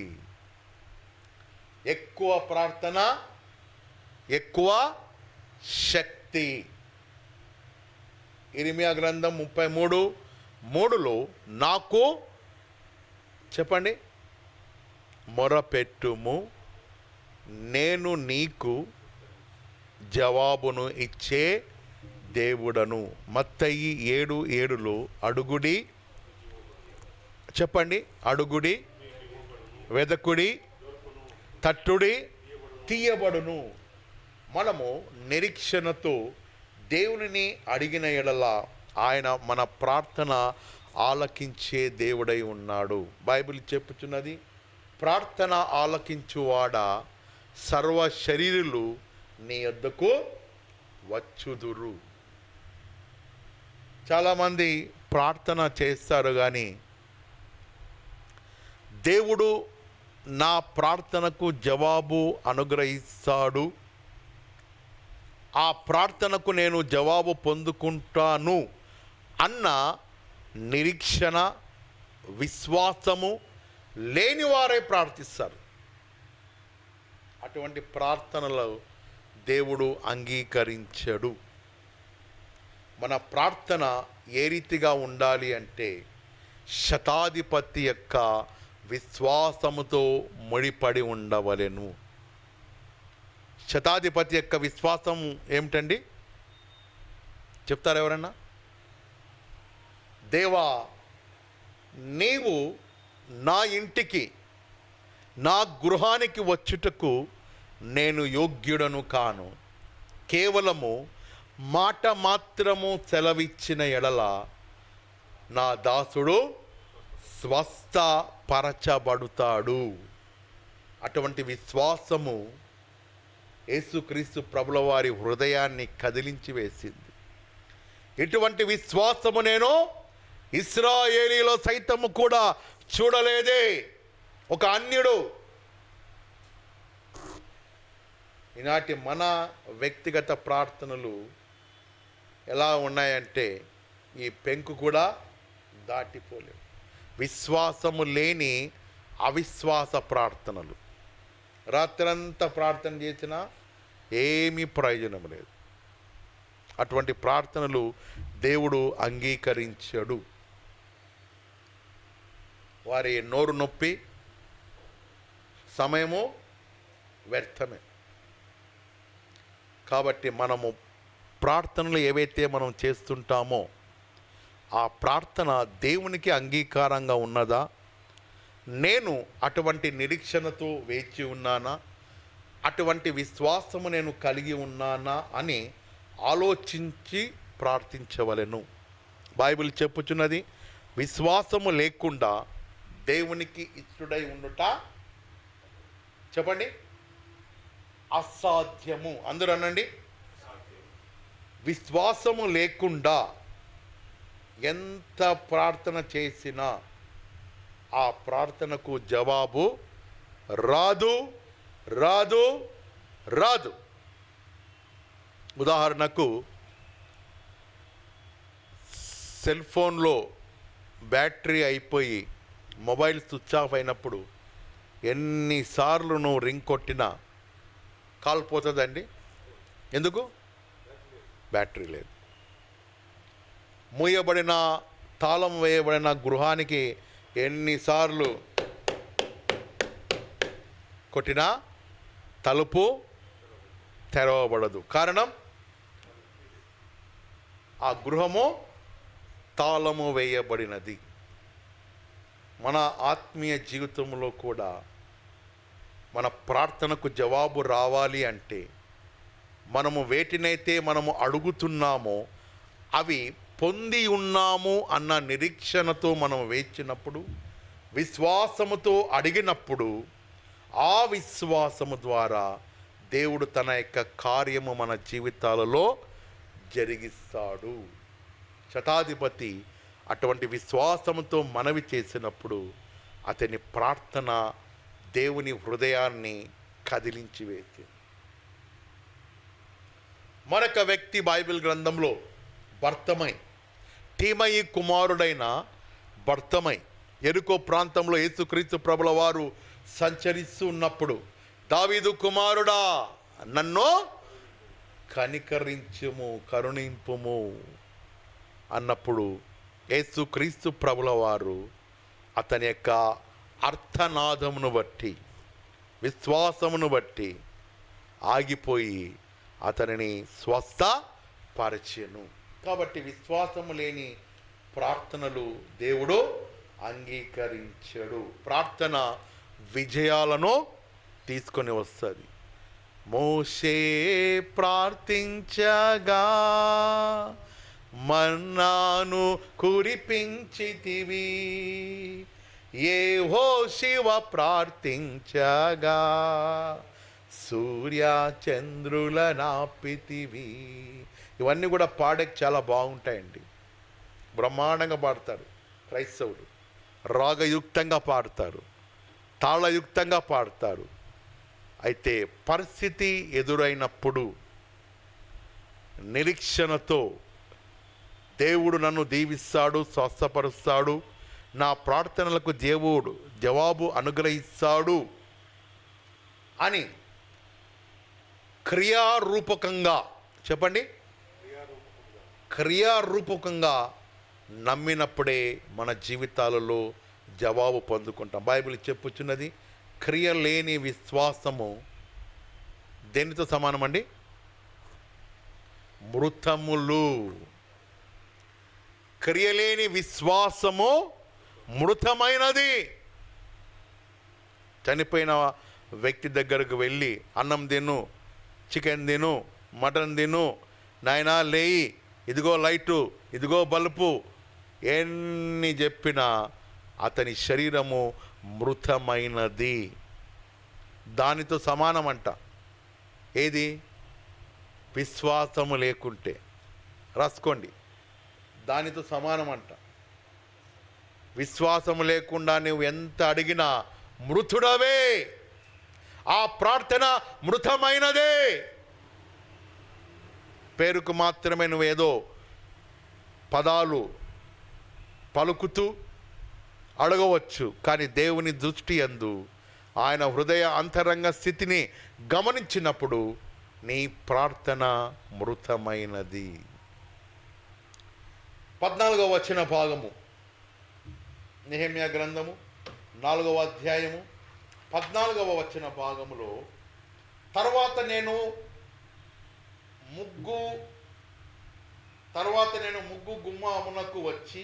ఎక్కువ ప్రార్థన, ఎక్కువ శక్తి. ఇర్మియా గ్రంథం 33:3లో నాకు చెప్పండి, మొరపెట్టుము నేను నీకు జవాబును ఇచ్చే దేవుడను. మత్తయి 7:7లో అడుగుడి, చెప్పండి, అడుగుడి, వెదకుడి, తట్టుడి, తీయబడును. మనము నిరీక్షణతో దేవునిని అడిగిన ఎడల ఆయన మన ప్రార్థన ఆలకించే దేవుడై ఉన్నాడు. బైబిల్ చెప్పుచున్నది, ప్రార్థన ఆలకించువాడ సర్వ శరీరులు నీ యొద్దకు వచ్చుదురు. చాలామంది ప్రార్థన చేస్తారు కానీ దేవుడు నా ప్రార్థనకు జవాబు అనుగ్రహిస్తాడు, ఆ ప్రార్థనకు నేను జవాబు పొందుకుంటాను అన్న నిరీక్షణ, విశ్వాసము లేని వారే ప్రార్థిస్తారు. అటువంటి ప్రార్థనలు దేవుడు అంగీకరించడు. మన ప్రార్థన ఏ రీతిగా ఉండాలి అంటే, శతాధిపతి యొక్క విశ్వాసముతో ముడిపడి ఉండవలెను. శతాధిపతి యొక్క విశ్వాసం ఏమిటండి? చెప్తారా ఎవరన్నా? దేవా, నీవు నా ఇంటికి, నా గృహానికి వచ్చుటకు నేను యోగ్యుడను కాను. కేవలము మాట మాత్రము సెలవిచ్చిన ఎడల నా దాసుడు స్వస్థపరచబడుతాడు. అటువంటి విశ్వాసము యేసుక్రీస్తు ప్రభుల వారి హృదయాన్ని కదిలించి వేసింది. ఇటువంటి విశ్వాసము నేను ఇశ్రాయేలీలో సైతము కూడా చూడలేదే. ఒక అన్యుడు. ఈనాటి మన వ్యక్తిగత ప్రార్థనలు ఎలా ఉన్నాయంటే ఈ పెంకు కూడా దాటిపోలేవు. విశ్వాసము లేని అవిశ్వాస ప్రార్థనలు. రాత్రంతా ప్రార్థన చేసినా ఏమీ ప్రయోజనం లేదు. అటువంటి ప్రార్థనలు దేవుడు అంగీకరించడు. వారి నోరు నొప్పి, సమయము వ్యర్థమే. కాబట్టి మనము ప్రార్థనలు ఏవైతే మనం చేస్తుంటామో ఆ ప్రార్థన దేవునికి అంగీకారంగా ఉన్నదా, నేను అటువంటి నిరీక్షణతో వేచి ఉన్నానా, అటువంటి విశ్వాసము నేను కలిగి ఉన్నానా అని ఆలోచించి ప్రార్థించవలెను. బైబిల్ చెప్పుచున్నది, విశ్వాసము లేకుండా దేవునికి ఇష్టడై ఉండుట చెప్పండి అసాధ్యము. అందరూ అనండి, విశ్వాసము లేకుండా ఎంత ప్రార్థన చేసినా ఆ ప్రార్థనకు జవాబు రాదు రాదు రాదు. ఉదాహరణకు సెల్ ఫోన్లో బ్యాటరీ అయిపోయి మొబైల్ స్విచ్ ఆఫ్ అయినప్పుడు ఎన్నిసార్లు నువ్వు రింగ్ కొట్టినా కాల్ పోతుందండి. ఎందుకు? బ్యాటరీ లేదు. మూయబడిన, తాళం వేయబడిన గృహానికి ఎన్నిసార్లు కొట్టినా తలుపు తెరవబడదు. కారణం, ఆ గృహము తాళము వేయబడినది. మన ఆత్మీయ జీవితంలో కూడా మన ప్రార్థనకు జవాబు రావాలి అంటే మనము వేటినైతే మనము అడుగుతున్నామో అవి పొంది ఉన్నాము అన్న నిరీక్షణతో మనం వేచినప్పుడు, విశ్వాసముతో అడిగినప్పుడు, ఆ విశ్వాసము ద్వారా దేవుడు తన యొక్క కార్యము మన జీవితాలలో జరిగిస్తాడు. శతాధిపతి అటువంటి విశ్వాసముతో మనవి చేసినప్పుడు అతని ప్రార్థన దేవుని హృదయాన్ని కదిలించి వేసింది. మరొక వ్యక్తి బైబిల్ గ్రంథంలో బర్తమై, తీమయి కుమారుడైన బర్తమై, యెరికో ప్రాంతంలో యేసుక్రీస్తు ప్రభుల వారు సంచరిస్తూ ఉన్నప్పుడు, దావీదు కుమారుడా నన్ను కనికరించుము, కరుణింపుము అన్నప్పుడు యేసుక్రీస్తు ప్రభుల వారు అతని యొక్క అర్థనాదమును బట్టి, విశ్వాసమును బట్టి ఆగిపోయి అతనిని స్వస్థపరచెను. కాబట్టి విశ్వాసము లేని ప్రార్థనలు దేవుడు అంగీకరించడు. ప్రార్థన విజయాలను తీసుకొని వస్తుంది. మోషే ప్రార్థించగా మన్నాను కురిపించితివి, యెహోషువ ప్రార్థించగా సూర్య చంద్రుల నాపితివి. ఇవన్నీ కూడా పాడేకి చాలా బాగుంటాయండి. బ్రహ్మాండంగా పాడతారు క్రైస్తవులు. రాగయుక్తంగా పాడతారు, తాళయుక్తంగా పాడతారు. అయితే పరిస్థితి ఎదురైనప్పుడు నిరీక్షణతో దేవుడు నన్ను దీవిస్తాడు, స్వస్థపరుస్తాడు, నా ప్రార్థనలకు దేవుడు జవాబు అనుగ్రహిస్తాడు అని క్రియారూపకంగా, చెప్పండి, క్రియారూపకంగా నమ్మినప్పుడే మన జీవితాలలో జవాబు పొందుకుంటాం. బైబిల్ చెప్పుచున్నది, క్రియ లేని విశ్వాసము దేనితో సమానమండి? మృతములు. క్రియలేని విశ్వాసము మృతమైనది. చనిపోయిన వ్యక్తి దగ్గరకు వెళ్ళి అన్నం తిను, చికెన్ తిను, మటన్ తిను, నాయనా లేయి, ఇదిగో లైటు, ఇదిగో బల్బు, ఎన్ని చెప్పినా అతని శరీరము మృతమైనది. దానితో సమానమంట. ఏది? విశ్వాసము లేకుంటే. రాసుకోండి, దానితో సమానమంట. విశ్వాసము లేకుండా నువ్వు ఎంత అడిగినా మృతుడవే. ఆ ప్రార్థన మృతమైనదే. పేరుకు మాత్రమే నువ్వేదో పదాలు పలుకుతూ అడగవచ్చు, కానీ దేవుని దృష్టి యందు ఆయన హృదయ అంతరంగ స్థితిని గమనించినప్పుడు నీ ప్రార్థన మృతమైనది. 14వ వచన భాగము, నెహెమ్యా గ్రంథము 4వ అధ్యాయము 14వ వచన భాగములో, తర్వాత నేను ముగ్గు గుమ్మమునకు వచ్చి,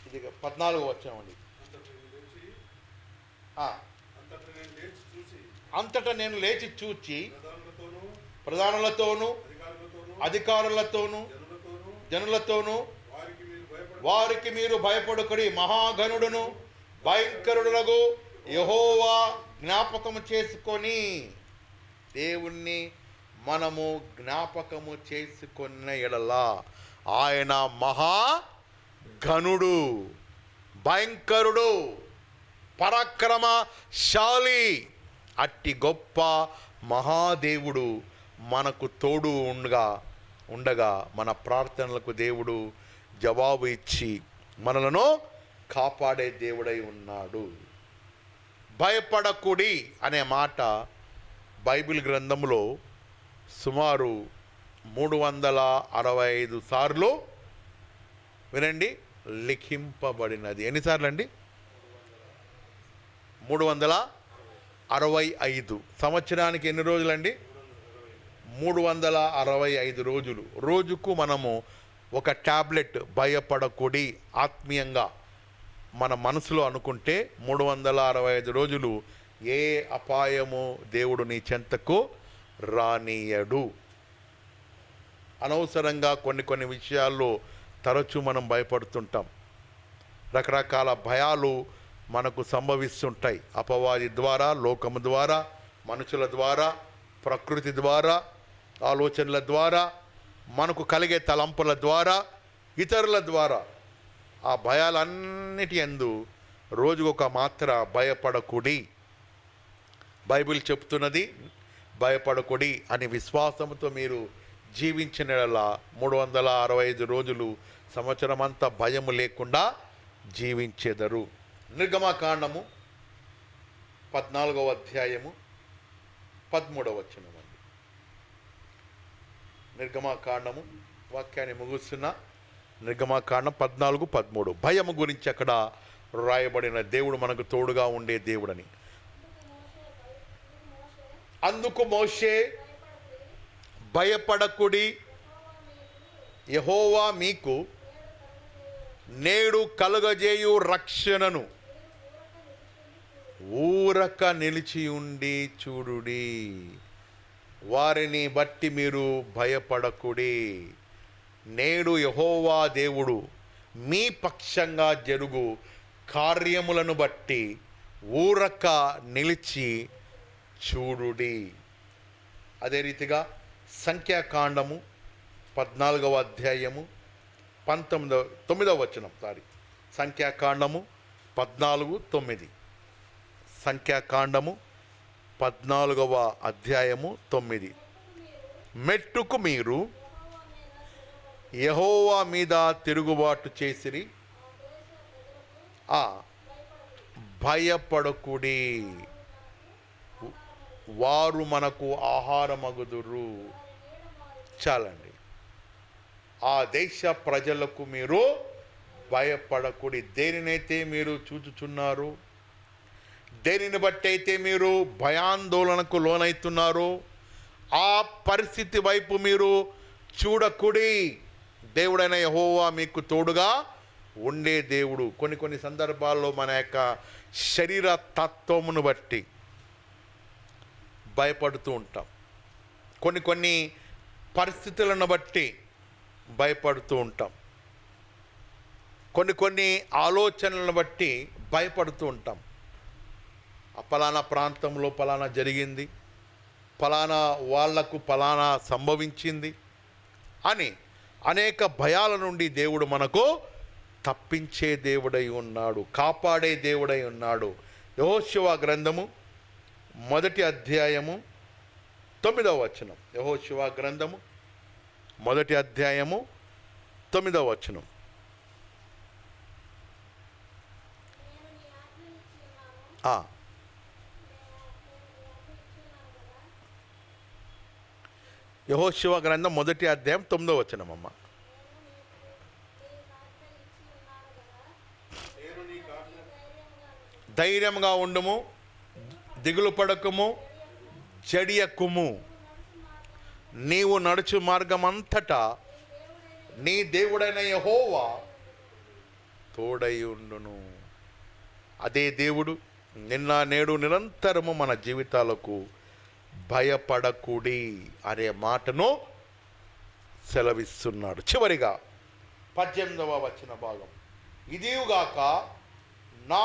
ఇది 14వ వచనం అండి. అంతటా నేను లేచి చూచి ప్రధానులతోనూ అధికారులతోనూ జనులతోనూ, వారికి మీరు భయపడుకుడి, మహాగణుడును భయంకరుడునగు యెహోవా జ్ఞాపకము చేసుకొని. దేవుణ్ణి మనము జ్ఞాపకము చేసుకున్న ఎడలా ఆయన మహాగణుడు, భయంకరుడు, పరాక్రమశాలి. అట్టి గొప్ప మహాదేవుడు మనకు తోడు ఉండగా మన ప్రార్థనలకు దేవుడు జవాబు ఇచ్చి మనలను కాపాడే దేవుడై ఉన్నాడు. భయపడకుడి అనే మాట బైబిల్ గ్రంథంలో సుమారు 365 సార్లు, వినండి, లిఖింపబడినది. ఎన్నిసార్లు అండి? 365. సంవత్సరానికి ఎన్ని రోజులండి? 365 రోజులు. రోజుకు మనము ఒక టాబ్లెట్ భయపడకుడి ఆత్మీయంగా మన మనసులో అనుకుంటే 365 రోజులు ఏ అపాయము దేవుడు నీ చెంతకు రానీయడు. అనవసరంగా కొన్ని విషయాల్లో తరచూ మనం భయపడుతుంటాం. రకరకాల భయాలు మనకు సంభవిస్తుంటాయి. అపవాది ద్వారా, లోకము ద్వారా, మనుషుల ద్వారా, ప్రకృతి ద్వారా, ఆలోచనల ద్వారా, మనకు కలిగే తలంపుల ద్వారా, ఇతరుల ద్వారా. ఆ భయాలన్నిటి యందు రోజుకొక మాత్ర భయపడకుడి. బైబిల్ చెప్తున్నది భయపడకుడి అని. విశ్వాసంతో మీరు జీవించిన 365 రోజులు, సంవత్సరం అంతా భయము లేకుండా జీవించెదరు. నిర్గమకాండము 14వ అధ్యాయము 13వ వచనం అండి. నిర్గమకాండము, వాక్యాన్ని ముగుస్తున్న నిర్గమకాండం 14, 13. భయము గురించి అక్కడ రాయబడిన దేవుడు మనకు తోడుగా ఉండే దేవుడని. అందుకు మోషే, భయపడకుడి, యెహోవా మీకు నేడు కలుగజేయు రక్షణను ఊరక నిలిచి ఉండి చూడుడి. వారిని బట్టి మీరు భయపడకుడి. నేడు యెహోవా దేవుడు మీ పక్షంగా జరుగు కార్యములను బట్టి ఊరక నిలిచి చూడుడి. అదే రీతిగా సంఖ్యాకాండము 14వ అధ్యాయము 9వ వచనం. సంఖ్యాకాండము 14:9. సంఖ్యాకాండము 14వ అధ్యాయము 9. మెట్టుకు మీరు యెహోవా మీద తిరుగుబాటు చేసిరి, భయపడకుడి, వారు మనకు ఆహారమగుదురు. చాలండి. ఆ దేశ ప్రజలకు మీరు భయపడకుడి. దేనినైతే మీరు చూచుచున్నారు, దేనిని బట్టి అయితే మీరు భయాందోళనకు లోనైతున్నారు, ఆ పరిస్థితి వైపు మీరు చూడకుడి. దేవుడైన యెహోవా మీకు తోడుగా ఉండే దేవుడు. కొన్ని సందర్భాల్లో మన యొక్క శరీర తత్వమును బట్టి భయపడుతూ ఉంటాం. కొన్ని పరిస్థితులను బట్టి భయపడుతూ ఉంటాం. కొన్ని ఆలోచనలను బట్టి భయపడుతూ ఉంటాం. పలానా ప్రాంతంలో పలానా జరిగింది, పలానా వాళ్లకు పలానా సంభవించింది అని అనేక భయాల నుండి దేవుడు మనకు తప్పించే దేవుడై ఉన్నాడు, కాపాడే దేవుడై ఉన్నాడు. యెహోషువ గ్రంథము 1వ అధ్యాయము 9వ వచనం. యెహోషువ గ్రంథము 1వ అధ్యాయము 9వ వచనం. యెహోషువ గ్రంథం 1వ అధ్యాయం 9వ వచనం అమ్మ. ధైర్యంగా ఉండుము, దిగులు పడకుము, చెడియకుము. నీవు నడుచు మార్గమంతటా నీ దేవుడైన యెహోవా తోడై ఉండును. అదే దేవుడు నిన్న నేడు నిరంతరము మన జీవితాలకు భయపడకుడి అనే మాటను సెలవిస్తున్నాడు. చివరిగా 18వ వచన భాగం. ఇదిగాక నా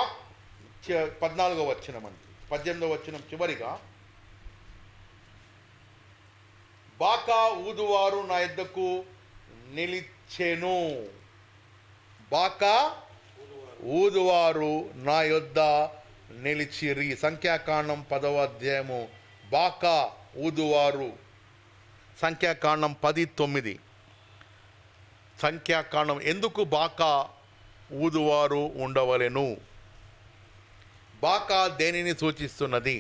14వ వచనం అండి. 18వ వచనం చివరిగా, బాకా ఊదువారు నా యొద్దకు నిలిచెను. బాకా ఊదువారు నా యొద్ద నిలిచిరి. సంఖ్యాకాండం 10వ అధ్యాయము. బాకా ఊదువారు. సంఖ్యాకాండం 10:9. సంఖ్యాకాండం. ఎందుకు బాకా ఊదువారు ఉండవలెను? బాకా దేనిని సూచిస్తున్నది?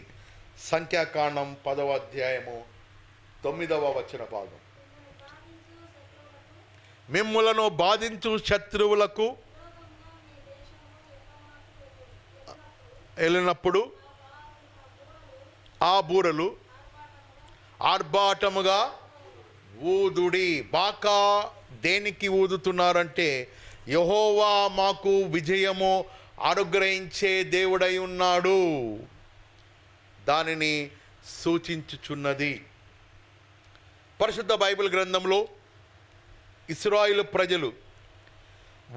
సంఖ్యాకాండం 10వ అధ్యాయము 9వ వచన భాగం. మిమ్ములను బాధించు శత్రువులకు వెళ్ళినప్పుడు ఆ బూరలు ఆర్భాటముగా ఊదుడి. బాకా దేనికి ఊదుతున్నారంటే, యెహోవా మాకు విజయము అనుగ్రహించే దేవుడై ఉన్నాడు దానిని సూచించుచున్నది. పరిశుద్ధ బైబిల్ గ్రంథంలో ఇశ్రాయేలు ప్రజలు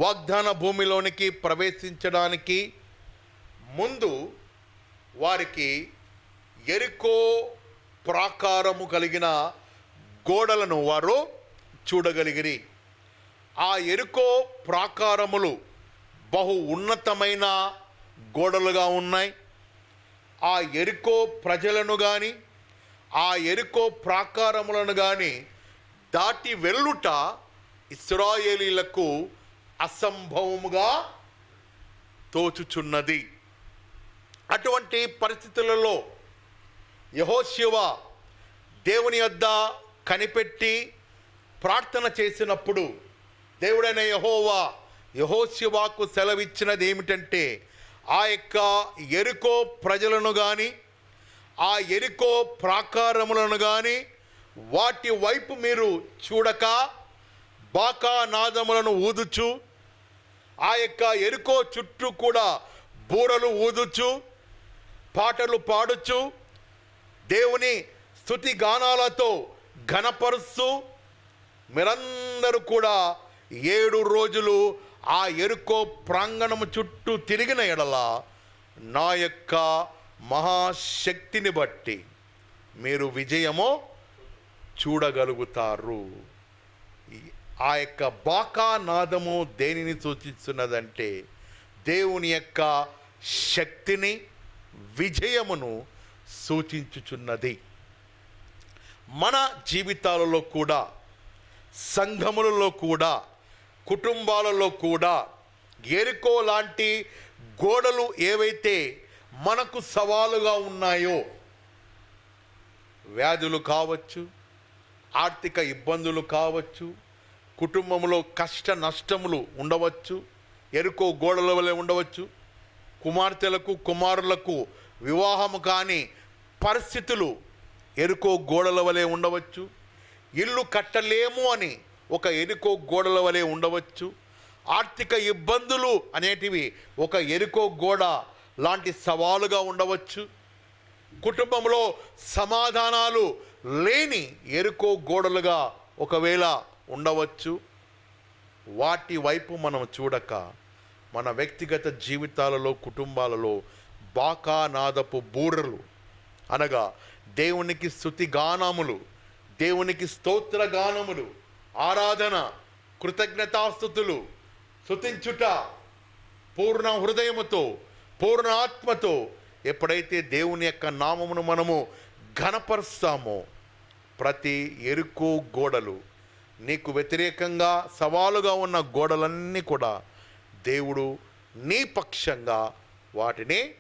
వాగ్దాన భూమిలోనికి ప్రవేశించడానికి ముందు వారికి యెరికో ప్రాకారము కలిగిన గోడలను వారు చూడగలిగిరి. ఆ యెరికో ప్రాకారములు బహు ఉన్నతమైన గోడలుగా ఉన్నాయి. ఆ యెరికో ప్రజలను కానీ ఆ యెరికో ప్రాకారములను కానీ దాటి వెళ్ళుట ఇశ్రాయేలీలకు అసంభవముగా తోచుచున్నది. అటువంటి పరిస్థితులలో యెహోషువ దేవుని యొద్ద కనిపెట్టి ప్రార్థన చేసినప్పుడు దేవుడైన యెహోవా యెహోషువకు సెలవిచ్చినది ఏమిటంటే, ఆ యొక్క యెరికో ప్రజలను కానీ ఆ యెరికో ప్రాకారములను కానీ వాటి వైపు మీరు చూడక బాకా నాదములను ఊదుచు, ఆ యొక్క యెరికో చుట్టూ కూడా బూరలు ఊదుచు, పాటలు పాడుచు, దేవుని స్తుతి గానాలతో ఘనపరుస్తూ మీరందరూ కూడా 7 రోజులు ఆ యెరికో ప్రాంగణము చుట్టూ తిరిగిన ఎడల నా యొక్క మహాశక్తిని బట్టి మీరు విజయము చూడగలుగుతారు. ఆ యొక్క బాకా నాదము దేనిని సూచిస్తున్నదంటే, దేవుని యొక్క శక్తిని, విజయమును సూచించుచున్నది. మన జీవితాలలో కూడా, సంఘములలో కూడా, కుటుంబాలలో కూడా యెరికో లాంటి గోడలు ఏవైతే మనకు సవాలుగా ఉన్నాయో, వ్యాధులు కావచ్చు, ఆర్థిక ఇబ్బందులు కావచ్చు, కుటుంబంలో కష్ట నష్టములు ఉండవచ్చు, యెరికో గోడల వలె ఉండవచ్చు, కుమార్తెలకు కుమారులకు వివాహము కాని పరిస్థితులు యెరికో గోడల వలె ఉండవచ్చు, ఇల్లు కట్టలేము అని ఒక ఎరుకో గోడల వలె ఉండవచ్చు. ఆర్థిక ఇబ్బందులు అనేటివి ఒక ఎరుకో గోడ లాంటి సవాలుగా ఉండవచ్చు. కుటుంబంలో సమాధానాలు లేని ఎరుకో గోడలుగా ఒకవేళ ఉండవచ్చు. వాటి వైపు మనం చూడక మన వ్యక్తిగత జీవితాలలో, కుటుంబాలలో బాకానాదపు బూరలు అనగా దేవునికి స్తుతి గానములు, దేవునికి స్తోత్ర గానములు, ఆరాధన, కృతజ్ఞతాస్తుతులు, స్తుతించుట పూర్ణ హృదయముతో, పూర్ణ ఆత్మతో ఎప్పుడైతే దేవుని యొక్క నామమును మనము ఘనపరుస్తామో, ప్రతి ఎరుకో గోడలు, నీకు వ్యతిరేకంగా సవాలుగా ఉన్న గోడలన్నీ కూడా దేవుడు నీ పక్షంగా వాటిని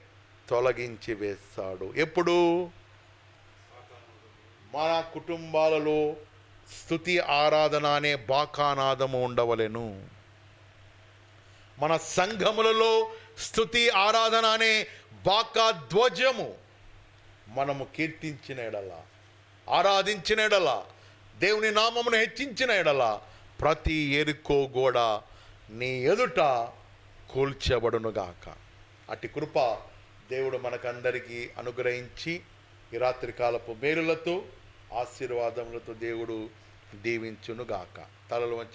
తొలగించి వేస్తాడు. ఎప్పుడు? మన కుటుంబాలలో స్తుతి ఆరాధన అనే బాకానాదము ఉండవలెను. మన సంఘములలో స్తుతి ఆరాధన అనే బాకా ధ్వజము మనము కీర్తించిన ఎడల, ఆరాధించిన ఎడల, దేవుని నామమును హెచ్చించిన ఎడల ప్రతి ఎరుకో గోడ నీ ఎదుట కూల్చబడునుగాక. అట్టి కృప దేవుడు మనకందరికీ అనుగ్రహించి ఈ రాత్రికాలపు మేలులతో, ఆశీర్వాదములతో దేవుడు దీవించునుగాక. తలలు వంచి